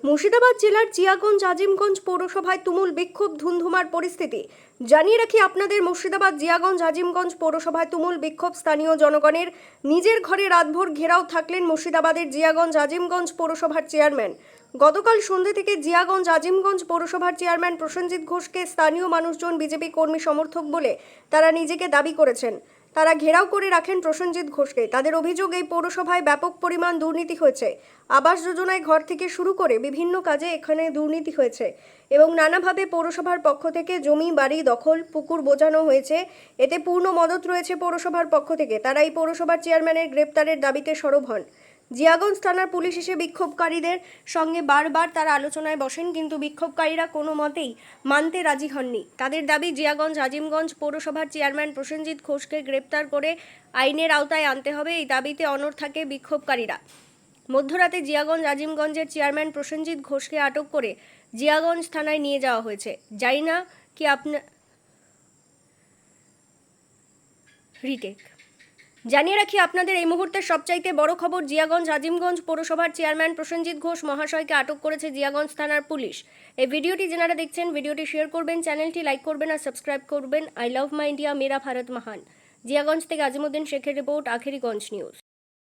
মুর্শিদাবাদ জেলার জিয়াগঞ্জ আজিমগঞ্জ পৌরসভায় তুমুল বিক্ষোভ ধুন্ধুমার পরিস্থিতি। জানিয়ে রাখি আপনাদের, মুর্শিদাবাদ জিয়াগঞ্জ আজিমগঞ্জ পৌরসভায় তুমুল বিক্ষোভ স্থানীয় জনগণের। নিজের ঘরে রাতভর ঘেরাও থাকলেন মুর্শিদাবাদের জিয়াগঞ্জ আজিমগঞ্জ পৌরসভার চেয়ারম্যান। গতকাল সন্ধ্যে থেকে জিয়াগঞ্জ আজিমগঞ্জ পৌরসভার চেয়ারম্যান প্রসেনজিৎ ঘোষকে স্থানীয় মানুষজন বিজেপি কর্মী সমর্থক বলে তারা নিজেকে দাবি করেছেন। তারা ঘেরাও করে রাখেন প্রসেনজিৎ ঘোষকে। তাদের অভিযোগ, এই পৌরসভায় ব্যাপক পরিমাণ দুর্নীতি হয়েছে। আবাস যোজনায় ঘর থেকে শুরু করে বিভিন্ন কাজে এখানে দুর্নীতি হয়েছে এবং নানাভাবে পৌরসভার পক্ষ থেকে জমি বাড়ি দখল, পুকুর বোঝানো হয়েছে। এতে পূর্ণ মদত রয়েছে পৌরসভার পক্ষ থেকে। তারা এই পৌরসভার চেয়ারম্যানের গ্রেপ্তারের দাবিতে সরব হন। জিয়াগঞ্জ থানার পুলিশ এসে বিক্ষোভকারীদের সঙ্গে বারবার তারা আলোচনায় বসেন, কিন্তু বিক্ষোভকারীরা কোনো মতেই মানতে রাজি হননি। তাদের দাবি, জিয়াগঞ্জ আজিমগঞ্জ পৌরসভার চেয়ারম্যান প্রসেনজিৎ ঘোষকে গ্রেপ্তার করে আইনের আওতায় আনতে হবে। এই দাবিতে অনড় থাকে বিক্ষোভকারীরা। মধ্যরাতে জিয়াগঞ্জ আজিমগঞ্জের চেয়ারম্যান প্রসেনজিৎ ঘোষকে আটক করে জিয়াগঞ্জ থানায় নিয়ে যাওয়া হয়েছে। জানি না কি আপনার জানিয়ে রাখি আপনাদের, এই মুহূর্তের সবচাইতে বড় খবর, জিয়াগঞ্জ আজিমগঞ্জ পৌরসভার চেয়ারম্যান প্রসেনজিৎ ঘোষ মহাশয়কে আটক করেছে জিয়াগঞ্জ থানার পুলিশ। এই ভিডিওটি যারা দেখছেন, ভিডিওটি শেয়ার করবেন, চ্যানেলটি লাইক করবেন আর সাবস্ক্রাইব করবেন। আই লাভ মাই ইন্ডিয়া, মেরা ভারত মহান। জিয়াগঞ্জ থেকে আজিমুদ্দিন শেখের রিপোর্ট, আখেরিগঞ্জ নিউজ।